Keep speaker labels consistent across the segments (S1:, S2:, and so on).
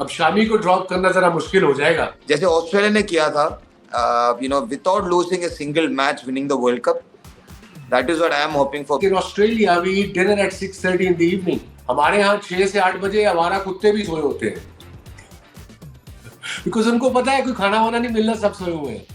S1: अब शामी को ड्रॉप करना जरा मुश्किल हो जाएगा।
S2: जैसे ऑस्ट्रेलिया ने किया था, without losing a single match, winning the world cup. That is what I am hoping for.
S1: In Australia we eat dinner at 6:30 in the evening. हमारे यहाँ 6 से 8 बजे हमारा कुत्ते भी सोए होते हैं बिकॉज उनको पता है कोई खाना वाना नहीं मिलना, सब सोए हुए हैं।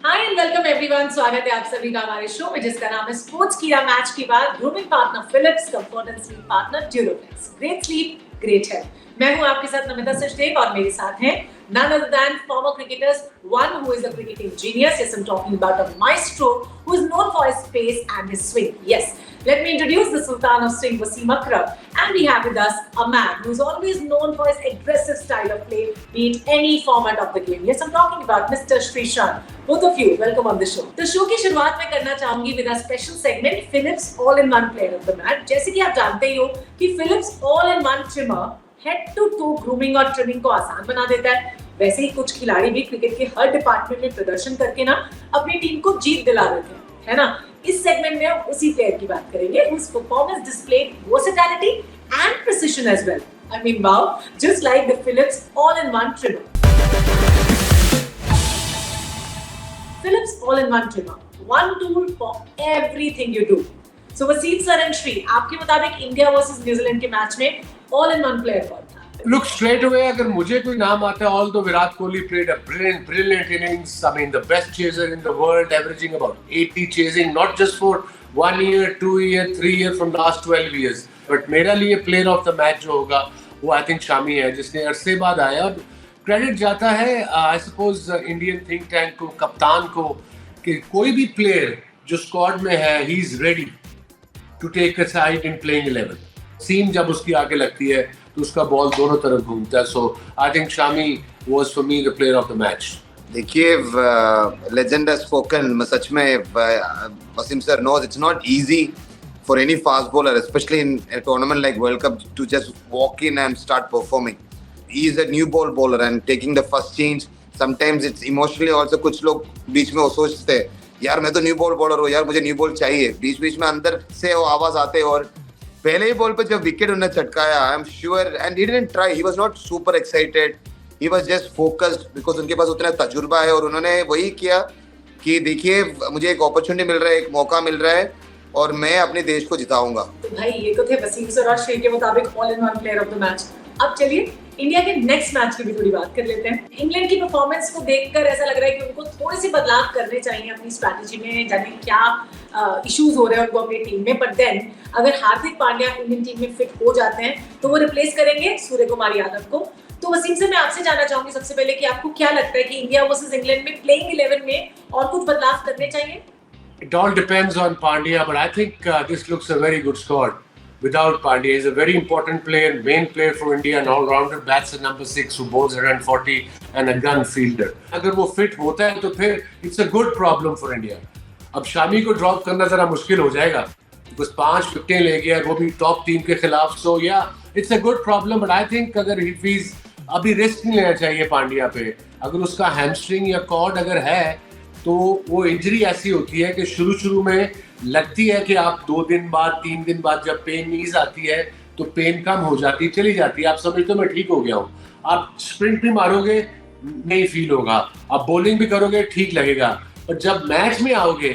S3: हाय एंड वेलकम एवरीवन, स्वागत है आप सभी का हमारे शो में जिसका नाम है स्पोर्ट्स कीड़ा। मैच के बाद grooming partner Philips, comfort and sleep partner Duroflex. Great sleep great health. मैं हूं आपके साथ नमिता सचदेव और मेरे साथ हैं none other than former cricketers, one who is a cricketing genius. Yes, I'm talking about a maestro who is known for his pace and his swing. Yes, let me introduce the Sultan of Swing, Wasim Akram. And we have with us a man who is always known for his aggressive style of play, be it any format of the game. Yes, I'm talking about Mr. Shrishant. Both of you, welcome on the show. तो show की शुरुआत मैं करना चाहूंगी with a special segment Philips all in one player of the match. जैसे कि आप जानते ही हो कि Philips all in one trimmer head to toe grooming और ट्रिमिंग को आसान बना देता है। वैसे ही कुछ खिलाड़ी भी क्रिकेट के हर डिपार्टमेंट में प्रदर्शन करके ना अपनी टीम को जीत दिला देते हैं, है ना। इस सेगमेंट में हम उसी प्लेयर की बात करेंगे whose performance displayed versatility and precision as well. I mean, wow, just like the Philips all-in-one trimmer. Philips all-in-one trimmer, one tool for everything you do. So Wasim sir and Shri, आपके मुताबिक India versus New Zealand के match में all-in-one player कौन था?
S1: Look, straight away अगर मुझे कोई नाम आता है, although Virat Kohli played a brilliant innings, I mean the best chaser in the world, averaging about 80 chasing, not just for 1 year, 2 year, 3 year, from last 12 years. But मेरा लिए player of the match जो होगा वो I think Shami है, जिसने अरसे बाद आया। और क्रेडिट जाता है I suppose Indian think tank को, कप्तान को, कि कोई भी प्लेयर जो स्क्वाड में है he is ready to take a side in playing 11. सीम जब उसकी आगे लगती है तो उसका बॉल दोनों तरफ घूमता है। So I think Shami was for me the player of the match.
S2: देखिए, लेजेंड हैज स्पोकन। सच में Wasim sir knows it's not easy for any fast bowler, specially in a tournament like World Cup, to just walk in and start performing. He is a new ball bowler and taking the first change. Sometimes it's emotionally also, कुछ लोग बीच में वो सोचते हैं यार मैं तो new ball bowler हूँ, यार मुझे न्यू बॉल चाहिए। बीच बीच में अंदर से वो आवाज आते और पहले ही बॉल पे जब विकेट उन्हें चटकाया, I am sure, and he didn't try, he was not super excited, he was just focused because उनके पास उतना तजुर्बा है। और उन्होंने वही किया कि देखिए मुझे एक अपॉर्चुनिटी मिल रहा है, एक मौका मिल रहा है और मैं अपने देश को जिताऊंगा।
S3: तो भाई ये तो थे वसीम सर और श्री के मुताबिक all in one player of the match. अब चलिए इंडिया के नेक्स्ट मैच की भी थोड़ी बात कर लेते हैं। इंग्लैंड की परफॉर्मेंस को देखकर ऐसा लग रहा है कि उनको थोड़े से बदलाव करने चाहिए अपनी स्ट्रैटेजी में, जाने क्या इश्यूज हो रहे हैं उनको अपनी टीम में। बट देन अगर हार्दिक पांड्या इंडियन टीम में फिट हो जाते हैं तो वो रिप्लेस करेंगे सूर्य कुमार यादव को। तो वसीम से मैं आपसे जानना चाहूंगी सबसे पहले कि आपको क्या लगता है कि इंडिया वर्सेस इंग्लैंड में प्लेइंग 11 में और कुछ बदलाव करने चाहिए?
S1: It all depends on Pandya, but I think this looks a very good squad without Pandya. He's a very important player, main player for India, an all-rounder batsman number 6 who bowls around 40 and a gun fielder. अगर वो fit होता है तो फिर it's a good problem for India. अब शामी को drop करना जरा मुश्किल हो जाएगा, बस 5 विकेटें ले गया, वो भी टॉप टीम के खिलाफ। सो या it's a good problem, but I think अगर हिफीज अभी रिस्क नहीं लेना चाहिए पांड्या पे। अगर उसका हैमस्ट्रिंग या कॉर्ड अगर है तो वो इंजरी ऐसी होती है कि शुरू में लगती है कि आप 2 दिन बाद 3 दिन बाद जब पेन नीज आती है तो पेन कम हो जाती है, चली जाती है, आप समझते हो मैं ठीक हो गया हूँ। आप स्प्रिंट भी मारोगे नहीं फील होगा, आप बॉलिंग भी करोगे ठीक लगेगा, पर जब मैच में आओगे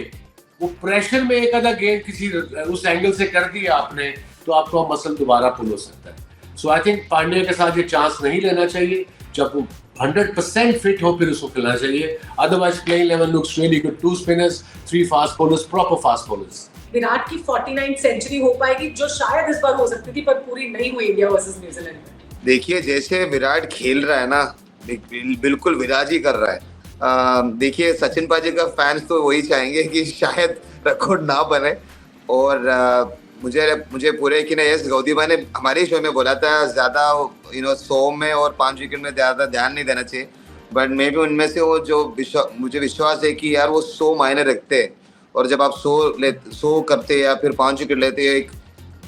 S1: वो प्रेशर में एक आधा गेंद किसी उस एंगल से कर दिया आपने तो आपका मसल दोबारा पुल हो सकता है। सो आई थिंक पांड्या के साथ ये चांस नहीं लेना चाहिए। जब वो 100% फिट हो फिर उसको खेलना चाहिए। Otherwise playing 11 looks really good. 2 spinners, 3 fast bowlers, proper fast bowlers.
S3: Virat की 49 सेंचुरी हो पाएगी जो शायद इस बार हो सकती थी पर पूरी नहीं हुई इंडिया वर्सेस न्यूजीलैंड में।
S2: देखिए जैसे विराट खेल रहा है ना, बिल्कुल विराट ही कर रहा है। देखिए सचिन पाजी का फैंस तो वही चाहेंगे कि शायद रिकॉर्ड ना बने। और मुझे पूरे कि यस गौदी भाई ने हमारे शो में बोला था ज़्यादा 100 में और 5 विकेट में ज़्यादा ध्यान नहीं देना चाहिए, बट मे भी उनमें से वो जो मुझे विश्वास है कि यार वो 100 मायने रखते हैं। और जब आप 100 करते या फिर 5 विकेट लेते हैं, एक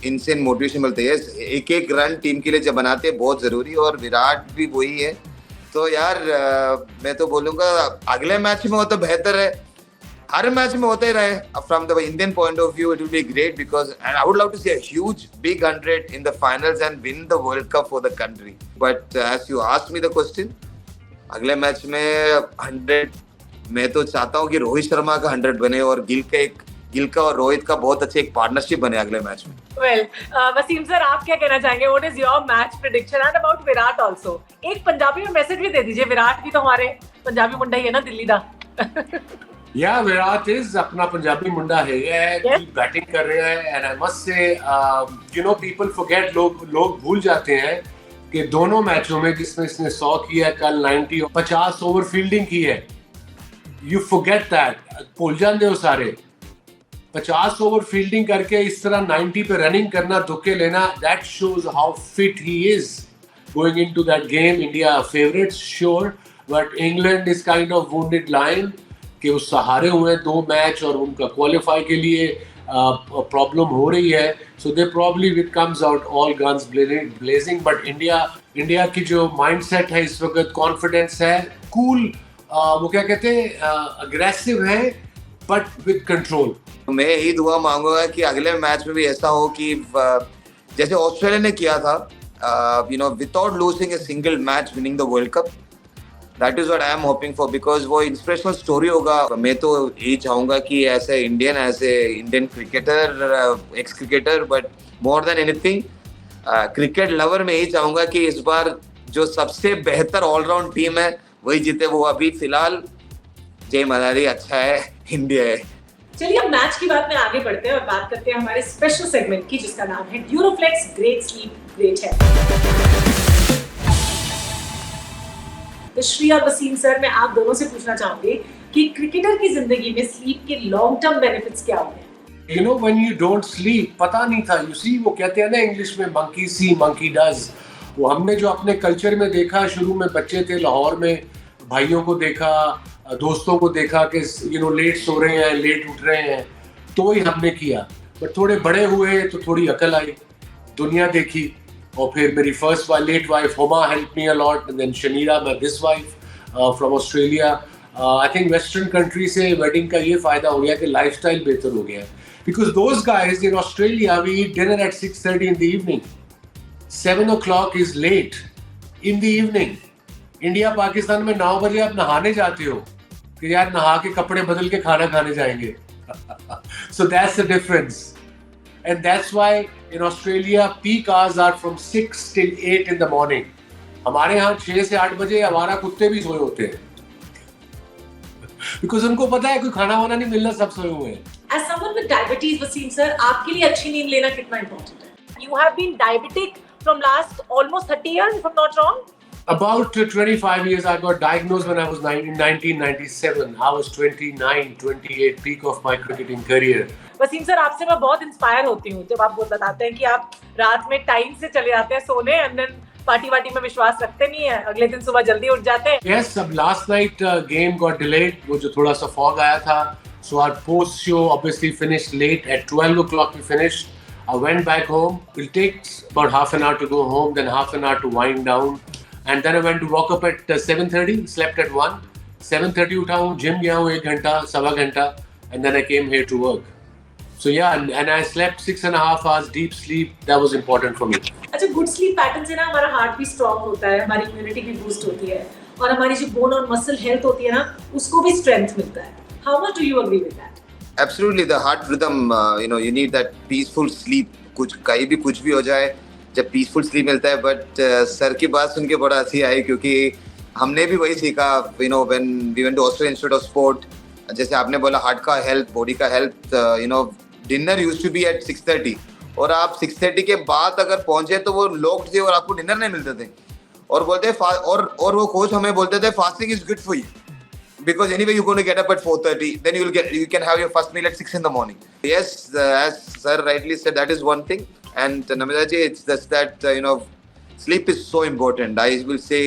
S2: इनसेन मोटिवेशन मिलती है। एक एक रन टीम के लिए जब बनाते हैं बहुत ज़रूरी है, और विराट भी वही है। तो यार मैं तो बोलूँगा अगले मैच में हो तो बेहतर है, हर मैच में होते रहे. From the Indian point of view, it will be great because, and I would love to see a huge, big 100 in the finals and win the World Cup for the country. But as you asked me the question, अगले match में 100, मैं तो चाहता हूँ कि रोहित शर्मा का 100 बने और गिल का और रोहित का बहुत अच्छी एक पार्टनरशिप बने अगले मैच में.
S3: Well, वसीम सर आप क्या कहना चाहेंगे? What is your match prediction and about Virat also? एक पंजाबी में मैसेज भी दे दीजिए, विराट भी तो हमारे पंजाबी मुंडा ही है ना दिल्ली दा.
S1: Yeah, Virat is अपना पंजाबी मुंडा है, बैटिंग कर रहा है, and I must say, people forget, लोग भूल जाते हैं कि दोनों मैचों में जिसमें इसने 100 किया, कल 90 और 50 ओवर फील्डिंग की है. You forget that, भूल जाते हो सारे. 50 ओवर फील्डिंग करके इस तरह 90 पे रनिंग करना, धुक्के लेना, that shows how fit he is going into that game. India favorites sure, but England is kind of wounded lion कि वो सहारे हुए 2 मैच और उनका क्वालिफाई के लिए प्रॉब्लम हो रही है. So they probably with comes out all guns blazing. But India की जो माइंडसेट है इस वक्त, कॉन्फिडेंस है, कूल, वो क्या कहते हैं, अग्रेसिव है, बट विद कंट्रोल.
S2: मैं यही दुआ मांगूंगा कि अगले मैच में भी ऐसा हो कि जैसे ऑस्ट्रेलिया ने किया था, without losing a single match winning the world cup. That is what I am hoping for because वो इंस्पिरेशनल स्टोरी होगा. मैं तो यही चाहूँगा कि ऐसे Indian cricketer, x cricketer, but more than anything cricket lover में यही चाहूँगा कि इस बार जो सबसे बेहतर ऑलराउंड टीम है वही जीते. वो अभी फिलहाल जय मलारी अच्छा है, इंडिया है.
S3: चलिए अब मैच की बात में आगे बढ़ते हैं और बात करते हैं हमारे स्पेशल सेगमेंट की, जिसका नाम है Duroflex great sleep great health. तो श्री और वसीम सर, मैं आप दोनों से पूछना चाहूंगी कि क्रिकेटर की जिंदगी में स्लीप के लॉन्ग टर्म बेनिफिट्स क्या होंगे?
S1: When you don't sleep, पता नहीं था. You see, वो कहते हैं ना इंग्लिश में, monkey see, monkey does. वो हमने जो अपने कल्चर में देखा, शुरू में बच्चे थे लाहौर में, भाइयों को देखा, दोस्तों को देखा कि लेट सो रहे हैं, लेट उठ रहे हैं, तो ही हमने किया. बट थोड़े बड़े हुए तो थोड़ी अकल आई, दुनिया देखी, और फिर मेरी first late wife Huma help me a lot, and then Shaniera, मैं this wife from Australia. I think western country से वेडिंग का ये फायदा हो गया कि लाइफस्टाइल बेहतर हो गया है. Because those guys in Australia we eat dinner at 6:30 in the evening. 7 o'clock is late in the evening. India Pakistan में 9 बजे आप नहाने जाते हो कि यार नहा के कपड़े बदल के खाना खाने जाएंगे. So that's the difference. And that's why in Australia peak hours are from 6 till 8 in the morning. हमारे यहाँ 6 से 8 बजे हमारा कुत्ते भी सोए होते हैं. Because उनको पता है कोई खाना वाना नहीं मिलना, सब सोए हुए हैं.
S3: As someone with diabetes, Wasim sir, आपके लिए अच्छी नींद लेना कितना important है? You have been diabetic from last almost 30 years, if I'm not wrong.
S1: About 25 years. I got diagnosed when I was in 1997. I was 29, 28, peak of my cricketing career.
S3: Wasim sir, आपसे मैं बहुत इंस्पायर होती हूँ जब आप बताते हैं कि आप रात में टाइम से चले जाते हैं सोने, एंड देन पार्टी वार्टी में विश्वास रखते नहीं है, अगले दिन सुबह जल्दी उठ जाते हैं.
S1: Yes, अब last night game got delayed. वो जो थोड़ा सा fog आया था, so our post show obviously finished late. At 12 o'clock we finished. I went back home. It takes about half an hour to go home, then half an hour to wind down. And then I went to woke up at 7:30, slept at 1. 7:30 उठा हूँ, gym गया हूँ 1 घंटा, सवा घंटा, and then I came here to work. So yeah, and I slept 6.5 hours deep sleep. That was important for me.
S3: अच्छा, good sleep pattern से ना हमारा हार्ट भी स्ट्रांग होता है, हमारी इम्यूनिटी भी बूस्ट होती है, और हमारी जो बोन और मसल हेल्थ होती है ना, उसको भी स्ट्रेंथ मिलता है. How much do you agree with that?
S2: Absolutely, the heart rhythm, you need that peaceful sleep. कहीं भी कुछ भी हो जाए, जब पीसफुल स्लीप मिलता है. बट सर की बात सुन के बड़ा हंसी आई, क्योंकि हमने भी वही सीखा. When we went to Australian Institute of Sport, जैसे आपने बोला हार्ट का हेल्थ, बॉडी का health, dinner used to be at 6:30, और आप 6:30 के बाद अगर पहुंचे तो वो लॉक्ड थे और आपको डिनर नहीं मिलते थे. और बोलते और वो कोच हमें बोलते थे fasting is good for you, because anyway you're going to get up at 4:30, then you can have your first meal at 6 in the morning. Yes, as sir rightly said, that is one thing. And Namita ji, it's just that sleep is so important. I will say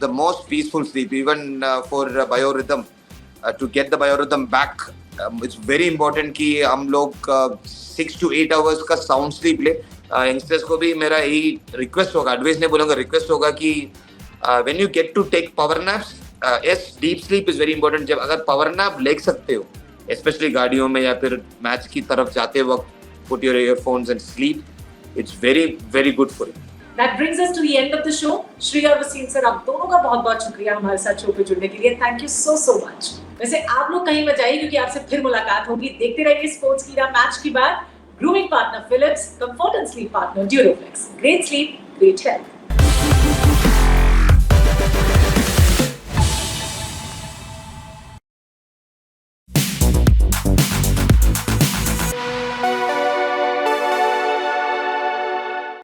S2: the most peaceful sleep, even for biorhythm, to get the biorhythm back, it's very important कि हम लोग 6 to 8 hours का sound sleep ले. Youngsters को भी मेरा यही request होगा, एडवाइस नहीं बोलूँगा, रिक्वेस्ट होगा कि when you get to take power naps, yes, deep sleep is very important. जब अगर power nap ले सकते हो, especially गाड़ियों में या फिर मैच की तरफ जाते वक्त, put your earphones and sleep. It's very, very good for you.
S3: That brings us to the end of the show. Shri और वसीम सर, आप दोनों का बहुत-बहुत शुक्रिया हमारे साथ शो पे जुड़ने के लिए. Thank you so much. वैसे आप लोग कहीं मत जाइए क्योंकि आपसे फिर मुलाकात होगी. देखते रहिए स्पोर्ट्स कीड़ा मैच के बाद. Grooming partner Philips, comfort and sleep partner Duroflex. Great sleep, great health.